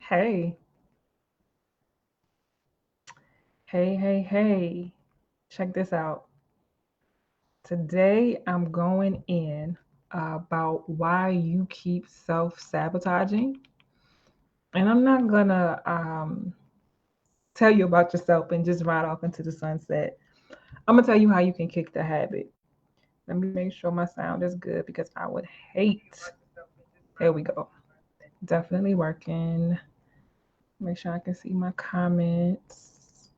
Hey, hey. Check this out. Today I'm going in about why you keep self sabotaging. And I'm not going to tell you about yourself and just ride off into the sunset. I'm going to tell you how you can kick the habit. Let me make sure my sound is good because I would hate. There we go. Definitely working. Make sure I can see my comments.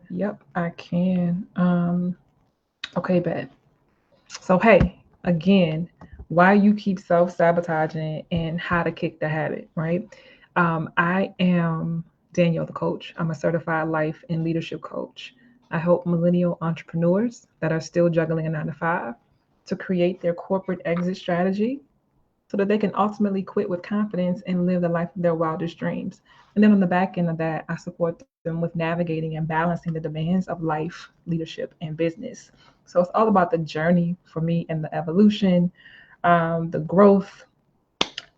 Yep, I can. Okay, bet. So, hey, again, why you keep self sabotaging and how to kick the habit, right? I am Danielle, the coach. I'm a certified life and leadership coach. I help millennial entrepreneurs that are still juggling a 9 to 5 to create their corporate exit strategy so that they can ultimately quit with confidence and live the life of their wildest dreams. And then on the back end of that, I support them with navigating and balancing the demands of life, leadership, and business. So it's all about the journey for me and the evolution, the growth,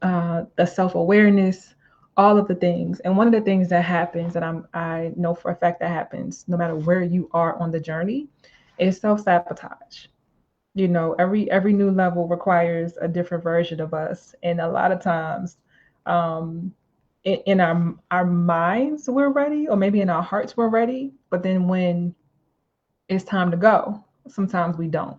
the self awareness, all of the things. And one of the things that happens that I know for a fact that happens no matter where you are on the journey is self sabotage. Every new level requires a different version of us, and a lot of times um in our minds we're ready, or maybe in our hearts we're ready, but then when it's time to go, sometimes we don't.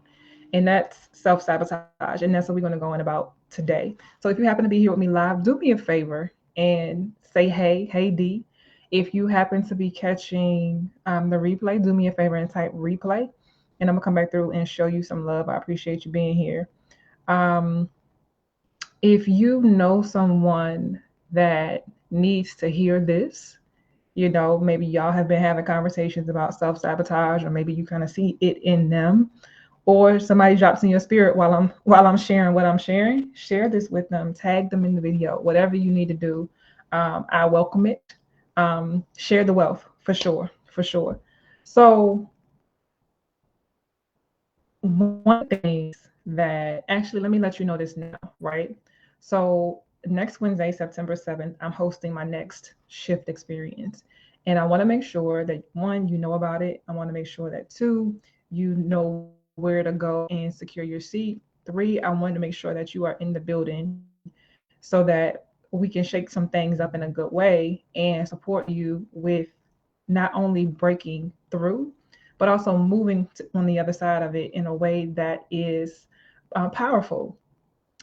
And that's self-sabotage, and that's what we're going to go in about today. So if you happen to be here with me live, do me a favor and say hey D. If you happen to be catching the replay, do me a favor and type replay, and I'm gonna come back through and show you some love. I appreciate you being here. um, if you know someone that needs to hear this, maybe y'all have been having conversations about self-sabotage, or maybe you kind of see it in them, or somebody drops in your spirit while I'm sharing what I'm sharing, share this with them, tag them in the video, whatever you need to do. I welcome it. Share the wealth for sure, for sure. So one of the things that, actually, let me let you know this now, right? So next Wednesday, September 7th, I'm hosting my next shift experience. And I want to make sure that, one, you know about it. I want to make sure that, two, you know where to go and secure your seat. Three, I wanted to make sure that you are in the building so that we can shake some things up in a good way and support you with not only breaking through, but also moving on the other side of it in a way that is powerful.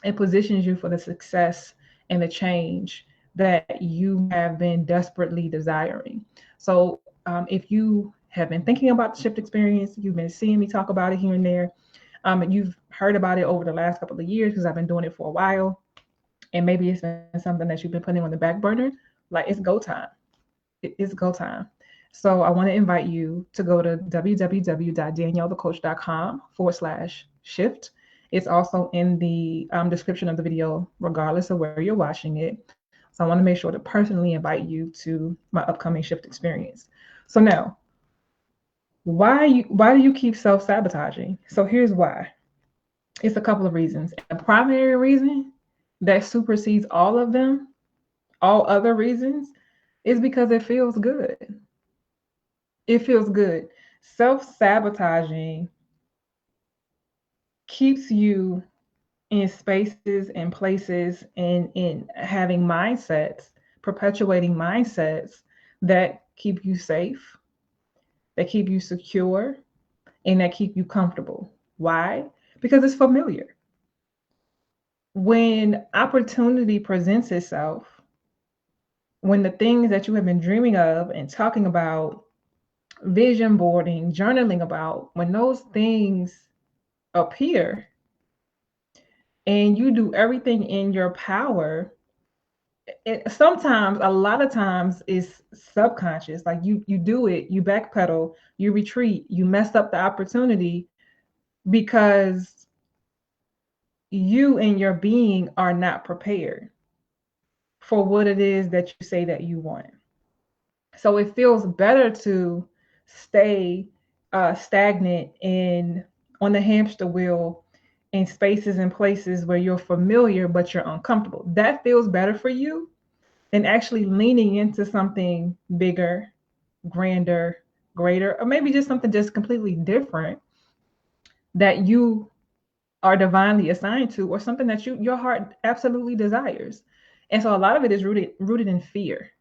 It positions you for the success and the change that you have been desperately desiring. So, if you have been thinking about the shift experience, you've been seeing me talk about it here and there, and you've heard about it over the last couple of years because I've been doing it for a while, and maybe it's been something that you've been putting on the back burner, like it's go time. It's go time. So I want to invite you to go to www.daniellethecoach.com/shift. It's also in the description of the video, regardless of where you're watching it. So I want to make sure to personally invite you to my upcoming shift experience. So now, why do you keep self-sabotaging? So here's why. It's a couple of reasons. And the primary reason that supersedes all of them, all other reasons, is because it feels good. It feels good. Self sabotaging keeps you in spaces and places and in having mindsets, perpetuating mindsets that keep you safe, that keep you secure, and that keep you comfortable. Why? Because it's familiar. When opportunity presents itself, when the things that you have been dreaming of and talking about, vision boarding, journaling about, when those things appear and you do everything in your power, sometimes, a lot of times, is subconscious. Like you do it, you backpedal, you retreat, you mess up the opportunity because you and your being are not prepared for what it is that you say that you want. So it feels better to stay stagnant and on the hamster wheel in spaces and places where you're familiar but you're uncomfortable. That feels better for you than actually leaning into something bigger, grander, greater, or maybe just something just completely different that you are divinely assigned to, or something that your heart absolutely desires. And so a lot of it is rooted in fear.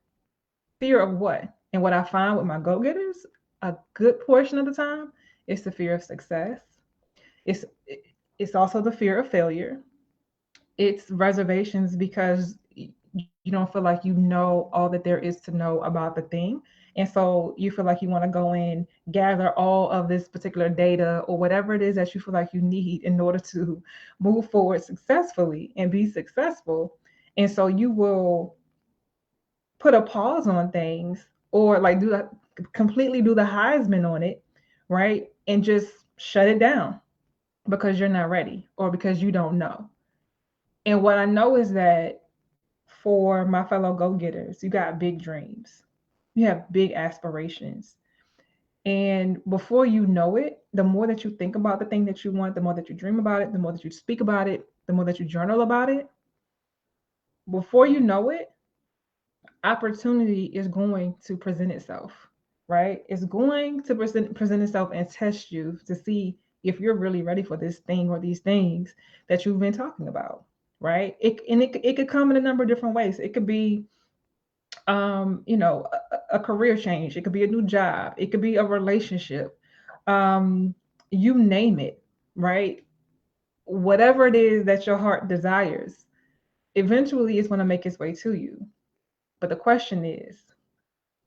Fear of what? And what I find with my go-getters, a good portion of the time, is the fear of success. It's it's also the fear of failure. It's reservations because you don't feel like you know all that there is to know about the thing. And so you feel like you want to go in, gather all of this particular data or whatever it is that you feel like you need in order to move forward successfully and be successful. And so you will put a pause on things, or like completely do the Heisman on it, right? And just shut it down because you're not ready or because you don't know. And what I know is that for my fellow go-getters, you got big dreams. You have big aspirations. And before you know it, the more that you think about the thing that you want, the more that you dream about it, the more that you speak about it, the more that you journal about it, before you know it, opportunity is going to present itself, right? It's going to present itself and test you to see if you're really ready for this thing or these things that you've been talking about, right? It could come in a number of different ways. It could be a career change. It could be a new job. It could be a relationship. Um, you name it, right? Whatever it is that your heart desires, eventually it's going to make its way to you. But the question is,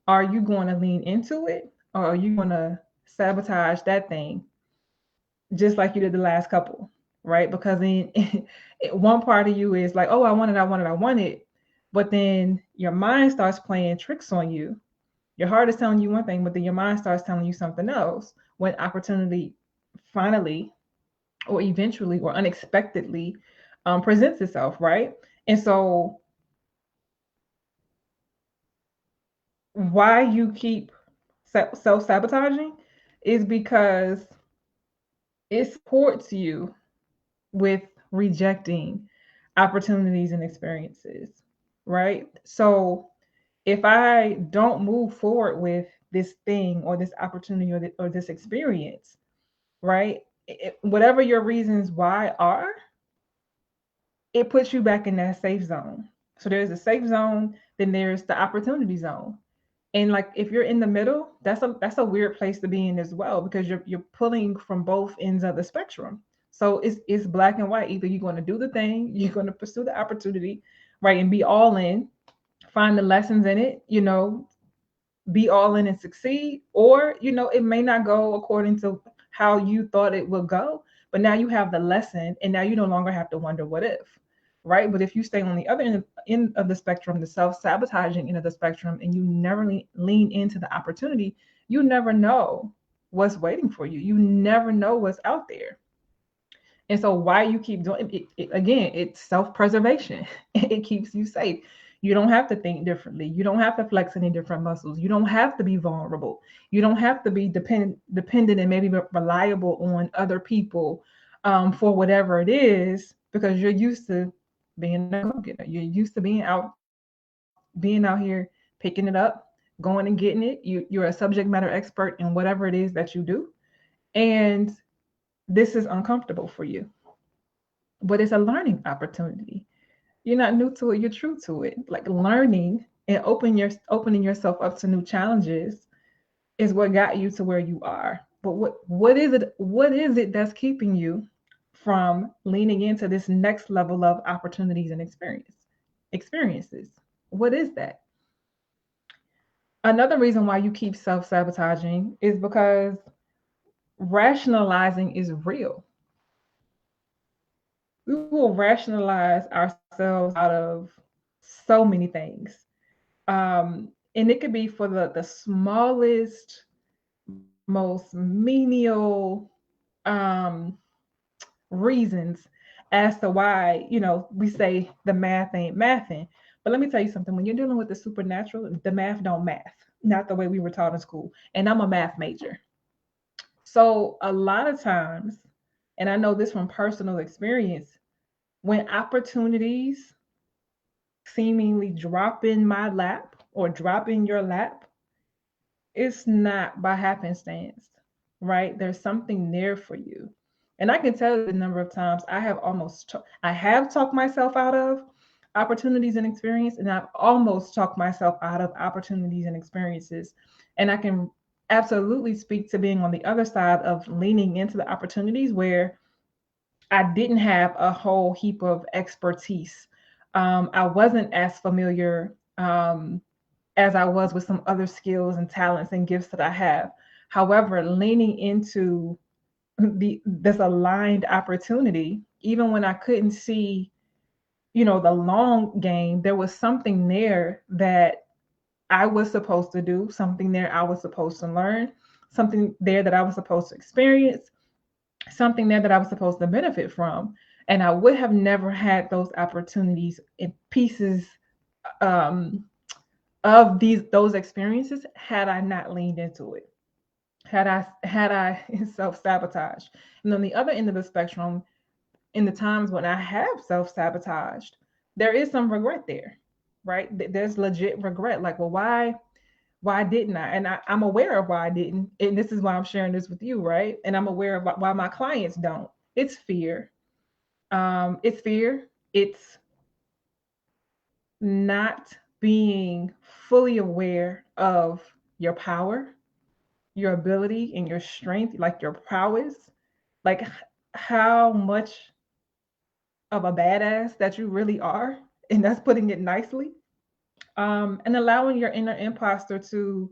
are you going to lean into it, or are you going to sabotage that thing just like you did the last couple, right? Because then one part of you is like, oh, I want it, I want it, I want it. But then your mind starts playing tricks on you. Your heart is telling you one thing, but then your mind starts telling you something else when opportunity finally or eventually or unexpectedly presents itself, right? And so why you keep self-sabotaging is because it supports you with rejecting opportunities and experiences, right? So if I don't move forward with this thing or this opportunity or this experience, right? Whatever your reasons why are, it puts you back in that safe zone. So there's a safe zone, then there's the opportunity zone. And like if you're in the middle, that's a weird place to be in as well, because you're pulling from both ends of the spectrum. So it's black and white. Either you're going to do the thing, you're going to pursue the opportunity, right, and be all in, find the lessons in it, be all in and succeed, or it may not go according to how you thought it would go, but now you have the lesson and now you no longer have to wonder what if, right? But if you stay on the other end of the spectrum, the self-sabotaging end of the spectrum, and you never lean into the opportunity, you never know what's waiting for you. You never know what's out there. And so why you keep doing it, again, it's self-preservation. It keeps you safe. You don't have to think differently. You don't have to flex any different muscles. You don't have to be vulnerable. You don't have to be dependent and maybe reliable on other people for whatever it is, because you're used to being a go-getter. You're used to being out here picking it up, going and getting it. You're a subject matter expert in whatever it is that you do. And this is uncomfortable for you, but it's a learning opportunity. You're not new to it, you're true to it. Like learning and opening yourself up to new challenges is what got you to where you are. But what is it that's keeping you from leaning into this next level of opportunities and experiences? What is that? Another reason why you keep self-sabotaging is because rationalizing is real. We will rationalize ourselves out of so many things. And it could be for the smallest, most menial reasons as to why, we say the math ain't mathing. But let me tell you something, when you're dealing with the supernatural, the math don't math, not the way we were taught in school. And I'm a math major. So a lot of times and I know this from personal experience, when opportunities seemingly drop in my lap or drop in your lap, it's not by happenstance, right? There's something there for you. And I can tell you the number of times I have talked myself out of opportunities and experience, and I've almost talked myself out of opportunities and experiences. And I can absolutely speak to being on the other side of leaning into the opportunities where I didn't have a whole heap of expertise. I wasn't as familiar as I was with some other skills and talents and gifts that I have. However, leaning into this aligned opportunity, even when I couldn't see, the long game, there was something there that I was supposed to do, something there I was supposed to learn, something there that I was supposed to experience, something there that I was supposed to benefit from. And I would have never had those opportunities and pieces um, of those experiences had I not leaned into it. Had I self-sabotaged. And on the other end of the spectrum, in the times when I have self-sabotaged, there is some regret there, right? There's legit regret. Like, well, why didn't I? And I'm aware of why I didn't. And this is why I'm sharing this with you, right? And I'm aware of why my clients don't. It's fear. It's fear. It's not being fully aware of your power, your ability, and your strength, like your prowess, like how much of a badass that you really are. And that's putting it nicely. And allowing your inner imposter to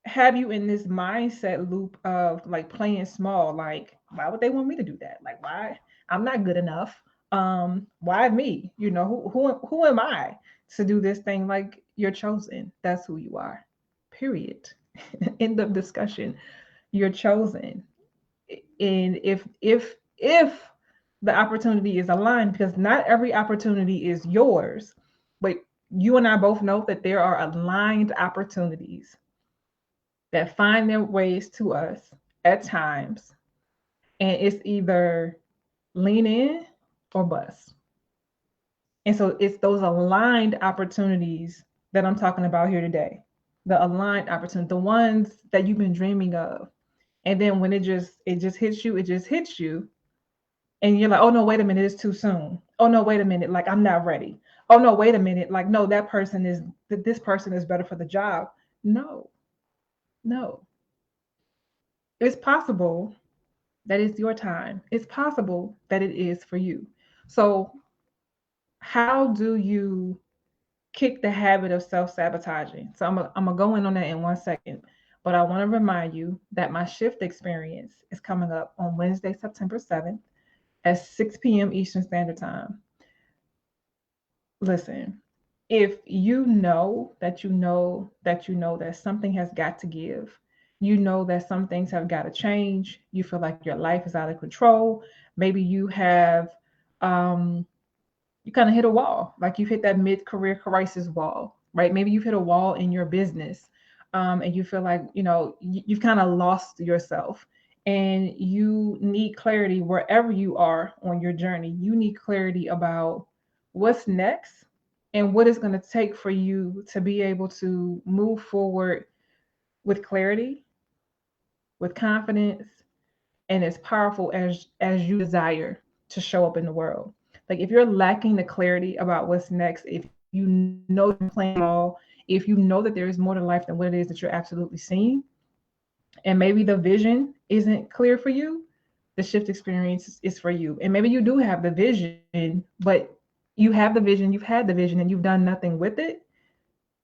have you in this mindset loop of like playing small. Like, why would they want me to do that? Like, why? I'm not good enough. Why me? Who am I to do this thing? Like, you're chosen. That's who you are. Period. End of discussion. You're chosen. And if the opportunity is aligned, because not every opportunity is yours, but you and I both know that there are aligned opportunities that find their ways to us at times, and it's either lean in or bust. And so it's those aligned opportunities that I'm talking about here today. The aligned opportunity, the ones that you've been dreaming of. And then when it just hits you, and you're like, oh no, wait a minute, it's too soon. Oh no, wait a minute, like I'm not ready. Oh no, wait a minute, like no, this person is better for the job. No, no. It's possible that it's your time. It's possible that it is for you. So, how do you kick the habit of self-sabotaging? So I'm gonna go in on that in 1 second. But I want to remind you that my shift experience is coming up on Wednesday, September 7th at 6 p.m. Eastern Standard Time. Listen, if you know that that something has got to give, you know that some things have got to change, you feel like your life is out of control, maybe um you kind of hit a wall, like you've hit that mid-career crisis wall, right? Maybe you've hit a wall in your business, and you feel like you've kind of lost yourself, and you need clarity wherever you are on your journey. You need clarity about what's next and what it's going to take for you to be able to move forward with clarity, with confidence, and as powerful as you desire to show up in the world. Like, if you're lacking the clarity about what's next, if you know you're playing small, if you know that there is more to life than what it is that you're absolutely seeing, and maybe the vision isn't clear for you, the shift experience is for you. And maybe you do have the vision, but you've had the vision and you've done nothing with it.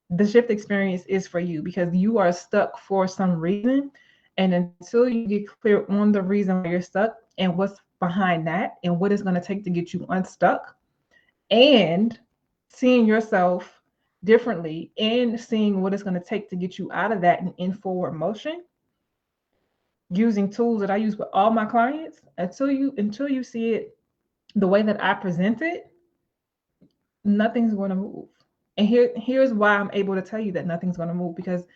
The shift experience is for you because you are stuck for some reason. And until you get clear on the reason why you're stuck and what's behind that and what it's going to take to get you unstuck, and seeing yourself differently and seeing what it's going to take to get you out of that and in forward motion, using tools that I use with all my clients, until you see it the way that I present it, nothing's going to move. And here's why I'm able to tell you that nothing's going to move, because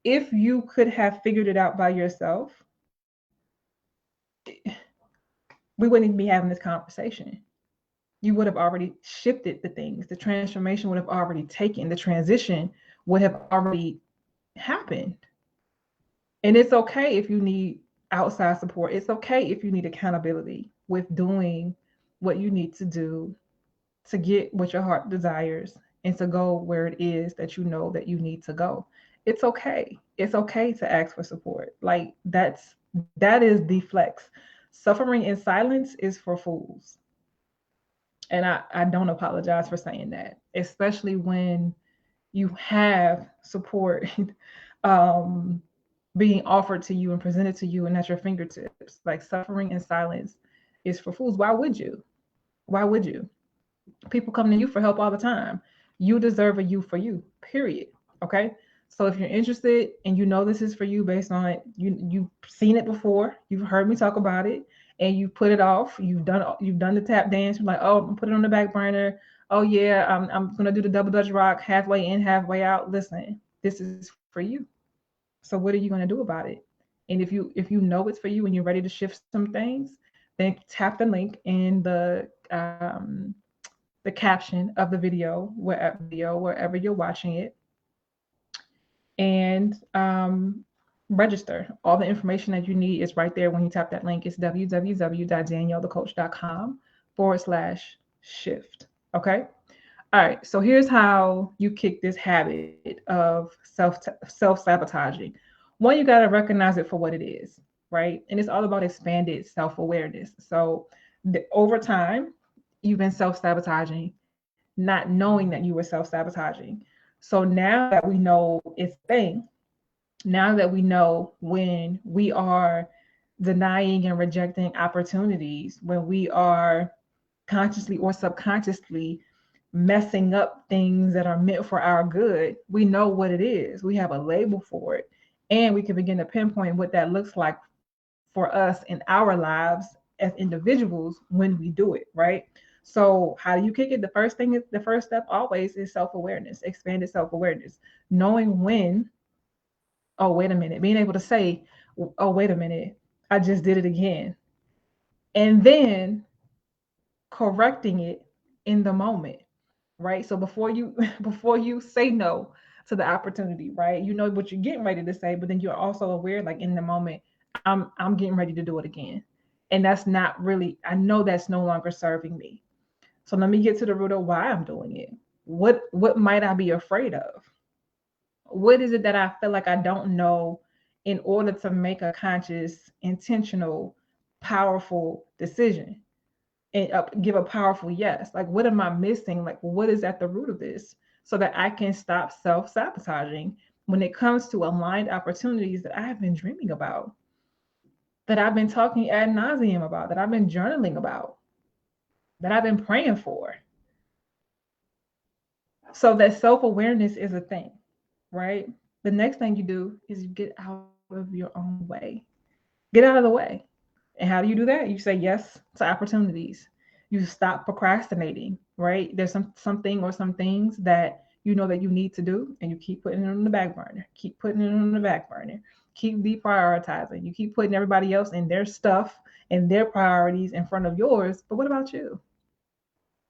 if you could have figured it out by yourself, we wouldn't even be having this conversation. You would have already shifted the things. The transformation would have already taken. The transition would have already happened. And it's okay if you need outside support. It's okay if you need accountability with doing what you need to do to get what your heart desires and to go where it is that you know that you need to go. It's okay. It's okay to ask for support. Like that is the flex. Suffering in silence is for fools. And I don't apologize for saying that, especially when you have support um, being offered to you and presented to you and at your fingertips. Like suffering in silence is for fools. Why would you? Why would you? People come to you for help all the time. You deserve a you for you, period. Okay. So if you're interested and you know this is for you based on it, you've seen it before, you've heard me talk about it, and you put it off. You've done the tap dance. You're like, oh, I'm gonna put it on the back burner. Oh yeah, I'm gonna do the double Dutch rock, halfway in, halfway out. Listen, this is for you. So what are you gonna do about it? And if you know it's for you and you're ready to shift some things, then tap the link in the caption of the wherever you're watching it, and register. All the information that you need is right there when you tap that link. It's www.daniellethecoach.com/shift. Okay. All right. So here's how you kick this habit of self sabotaging. One, you got to recognize it for what it is, right? And it's all about expanded self awareness. So over time, you've been self sabotaging, not knowing that you were self sabotaging. So now that we know it's a thing, now that we know when we are denying and rejecting opportunities, when we are consciously or subconsciously messing up things that are meant for our good, we know what it is. We have a label for it. And we can begin to pinpoint what that looks like for us in our lives as individuals when we do it, right? So, how do you kick it? The first step always is self awareness, expanded self awareness, knowing when, oh, wait a minute, being able to say, oh, wait a minute, I just did it again. And then correcting it in the moment, right? So before you before you say no to the opportunity, right? You know what you're getting ready to say, but then you're also aware, like in the moment, I'm getting ready to do it again. And that's not really, I know that's no longer serving me. So let me get to the root of why I'm doing it. What might I be afraid of? What is it that I feel like I don't know in order to make a conscious, intentional, powerful decision and give a powerful yes? Like, what am I missing? Like, what is at the root of this so that I can stop self sabotaging when it comes to aligned opportunities that I have been dreaming about, that I've been talking ad nauseum about, that I've been journaling about, that I've been praying for? So that self awareness is a thing, right? The next thing you do is you get out of your own way. Get out of the way. And how do you do that? You say yes to opportunities. You stop procrastinating, right? There's something or some things that you know that you need to do, and you keep putting it on the back burner. Keep putting it on the back burner. Keep deprioritizing. You keep putting everybody else and their stuff and their priorities in front of yours. But what about you?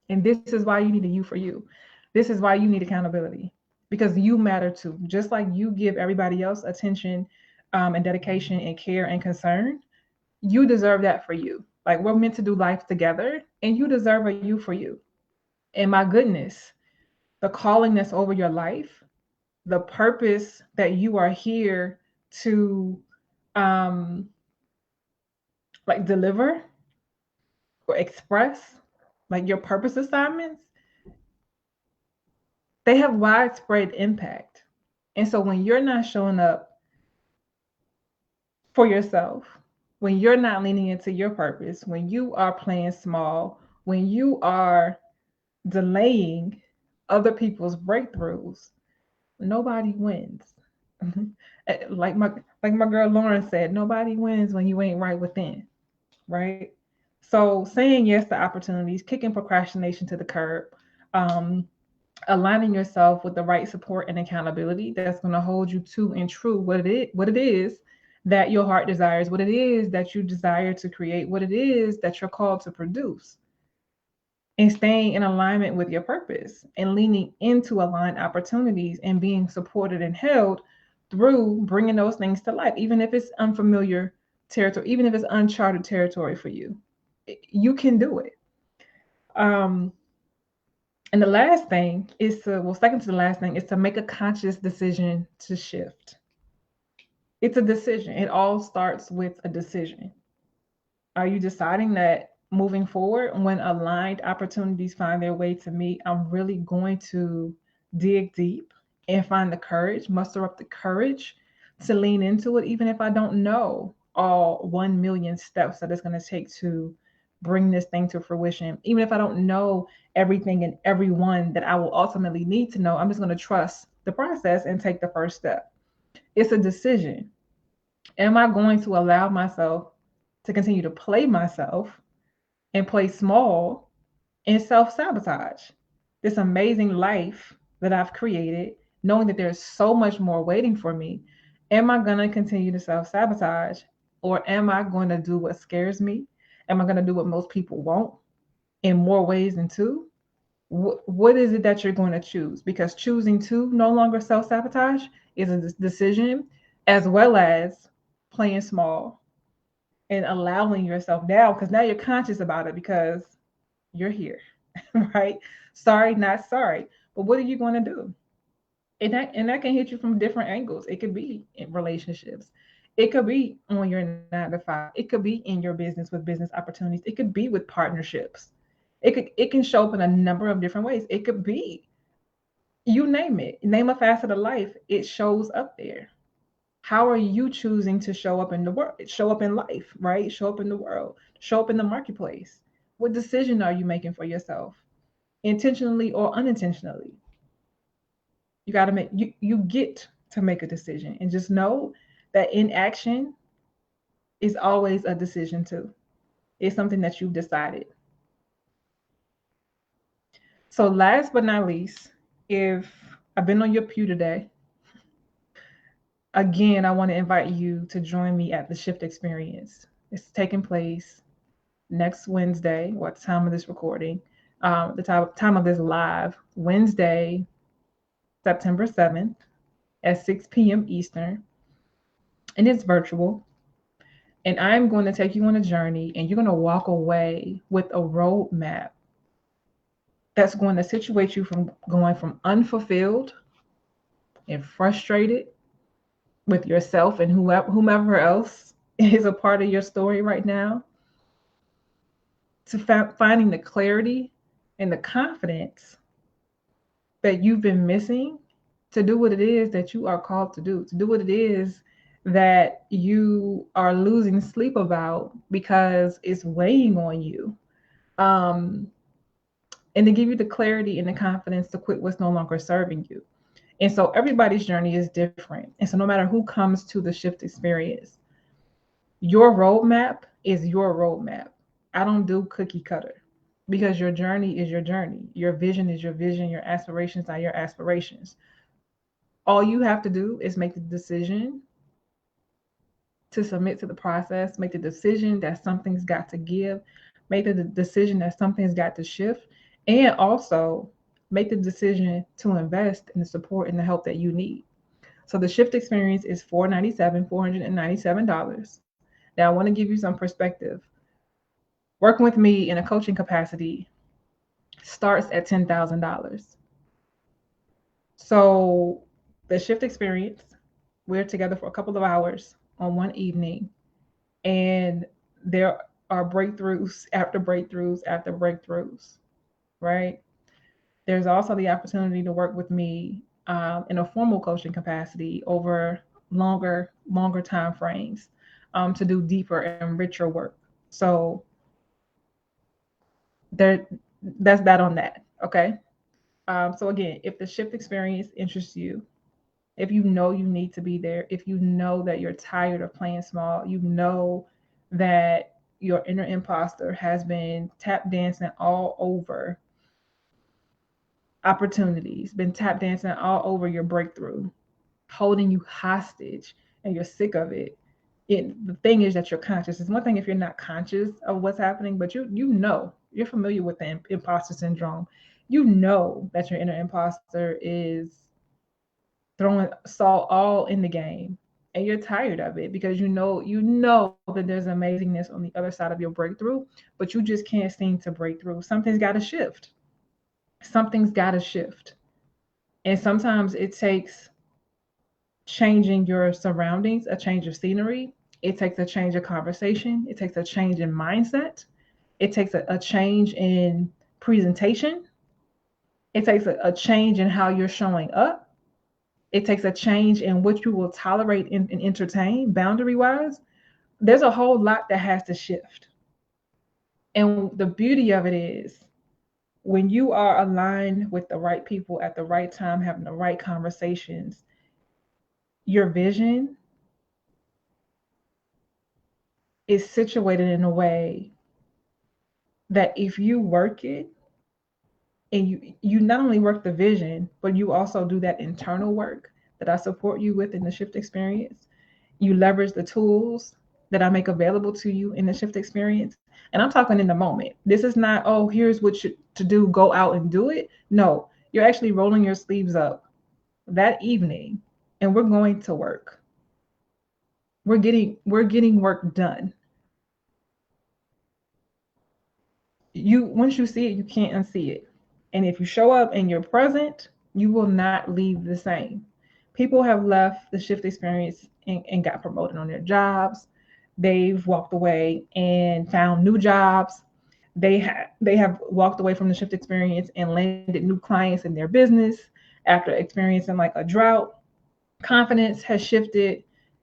And this is why you need a you for you. This is why you need accountability, because you matter too. Just like you give everybody else attention and dedication and care and concern, you deserve that for you. Like, we're meant to do life together, and you deserve a you for you. And my goodness, the calling that's over your life, the purpose that you are here to um like deliver or express, like your purpose assignments, they have widespread impact. And so when you're not showing up for yourself, when you're not leaning into your purpose, when you are playing small, when you are delaying other people's breakthroughs, nobody wins. like my girl Lauren said, nobody wins when you ain't right within, right? So saying yes to opportunities, kicking procrastination to the curb, um, aligning yourself with the right support and accountability that's going to hold you to and true what it is that your heart desires, what it is that you desire to create, what it is that you're called to produce, and staying in alignment with your purpose and leaning into aligned opportunities and being supported and held through bringing those things to life, even if it's unfamiliar territory, even if it's uncharted territory for you. You can do it. Um, and the last thing is to, well, second to the last thing is to make a conscious decision to shift. It's a decision. It all starts with a decision. Are you deciding that moving forward, when aligned opportunities find their way to me, I'm really going to dig deep and find the courage, muster up the courage to lean into it, even if I don't know all 1 million steps that it's going to take to bring this thing to fruition? Even if I don't know everything and everyone that I will ultimately need to know, I'm just going to trust the process and take the first step. It's a decision. Am I going to allow myself to continue to play myself and play small and self sabotage this amazing life that I've created, knowing that there's so much more waiting for me? Am I going to continue to self sabotage, or am I going to do what scares me? Am I going to do what most people won't in more ways than two? What is it that you're going to choose? Because choosing to no longer self sabotage is a decision, as well as playing small and allowing yourself down, because now you're conscious about it because you're here, right? Sorry, not sorry. But what are you going to do? And that can hit you from different angles. It could be in relationships. It could be on your 9 to 5. It could be in your business with business opportunities. It could be with partnerships. It can show up in a number of different ways. It could be, you name it. Name a facet of life, it shows up there. How are you choosing to show up in the world, show up in life, right? Show up in the world, show up in the marketplace? What decision are you making for yourself, intentionally or unintentionally? You got to make, you get to make a decision, and just know that inaction is always a decision too. It's something that you've decided. So last but not least, if I've been on your pew today, again, I want to invite you to join me at the Shift Experience. It's taking place next Wednesday, or at the time of this recording, the time of this live, Wednesday, September 7th at 6 p.m. Eastern, and it's virtual. And I'm going to take you on a journey, and you're going to walk away with a roadmap that's going to situate you from going from unfulfilled and frustrated with yourself and whomever else is a part of your story right now, to finding the clarity and the confidence that you've been missing to do what it is that you are called to do what it is that you are losing sleep about because it's weighing on you. Um, and to give you the clarity and the confidence to quit what's no longer serving you. And so everybody's journey is different. And so no matter who comes to the Shift Experience, your roadmap is your roadmap. I don't do cookie cutter, because your journey is your journey. Your vision is your vision. Your aspirations are your aspirations. All you have to do is make the decision to submit to the process, make the decision that something's got to give, make the decision that something's got to shift, and also make the decision to invest in the support and the help that you need. So the Shift Experience is $497. Now I want to give you some perspective. Working with me in a coaching capacity starts at $10,000. So the Shift Experience, we're together for a couple of hours on one evening, and there are breakthroughs after breakthroughs after breakthroughs, right? There's also the opportunity to work with me in a formal coaching capacity over longer time frames, to do deeper and richer work. So there, that's that on that. Okay. So again, if the Shift Experience interests you, if you know you need to be there, if you know that you're tired of playing small, you know that your inner imposter has been tap dancing all over opportunities, been tap dancing all over your breakthrough, holding you hostage, and you're sick of it, the thing is that you're conscious. It's one thing if you're not conscious of what's happening, but you're familiar with the imposter syndrome. You know that your inner imposter is throwing salt all in the game, and you're tired of it because you know that there's amazingness on the other side of your breakthrough, but you just can't seem to break through. Something's got to shift. Something's got to shift. And sometimes it takes changing your surroundings, a change of scenery. It takes a change of conversation. It takes a change in mindset. It takes a change in presentation. It takes a change in how you're showing up. It takes a change in what you will tolerate and entertain boundary wise. There's a whole lot that has to shift. And the beauty of it is when you are aligned with the right people at the right time, having the right conversations, your vision is situated in a way that if you work it and you not only work the vision, but you also do that internal work that I support you with in the shift experience. You leverage the tools that I make available to you in the shift experience. And I'm talking in the moment. This is not, oh, here's what you to do, go out and do it. No, you're actually rolling your sleeves up that evening and we're going to work. We're getting work done. You once you see it, you can't unsee it. And if you show up and you're present, you will not leave the same. People have left the shift experience and got promoted on their jobs. They've walked away and found new jobs. They have walked away from the shift experience and landed new clients in their business after experiencing like a drought. Confidence has shifted,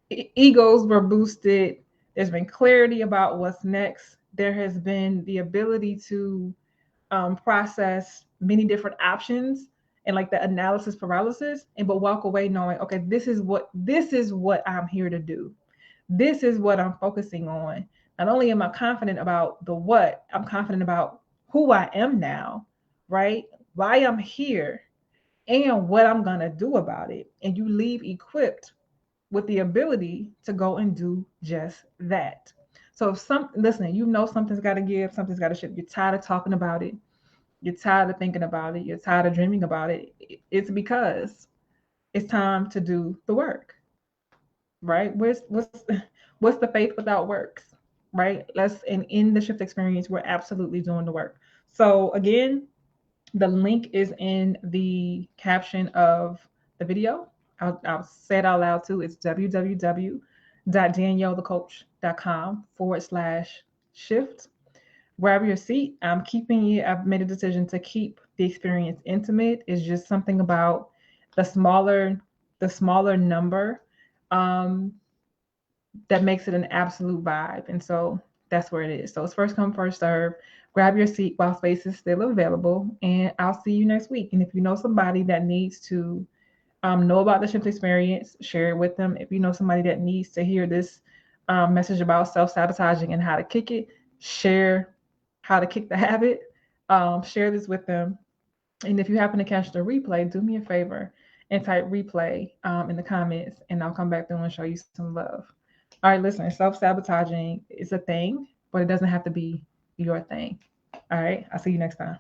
egos were boosted. There's been clarity about what's next. There has been the ability to process many different options and like the analysis paralysis, and but walk away knowing, okay, this is what I'm here to do. This is what I'm focusing on. Not only am I confident about the what, I'm confident about who I am now, right? Why I'm here and what I'm gonna do about it. And you leave equipped with the ability to go and do just that. So if listen, you know something's got to give, something's got to shift. You're tired of talking about it. You're tired of thinking about it. You're tired of dreaming about it. It's because it's time to do the work, right? What's the faith without works, right? Let's and in the shift experience, we're absolutely doing the work. So again, the link is in the caption of the video. I'll say it out loud too. It's www.daniellethecoach.com/shift. Grab your seat. I'm keeping it. I've made a decision to keep the experience intimate. It's just something about the smaller number um, that makes it an absolute vibe. And so that's where it is. So it's first come, first serve. Grab your seat while space is still available. And I'll see you next week. And if you know somebody that needs to know about the shift experience, share it with them. If you know somebody that needs to hear this message about self-sabotaging and how to kick it, share how to kick the habit. Share this with them. And if you happen to catch the replay, do me a favor and type replay in the comments, and I'll come back through and show you some love. All right, listen, self-sabotaging is a thing, but it doesn't have to be your thing. All right, I'll see you next time.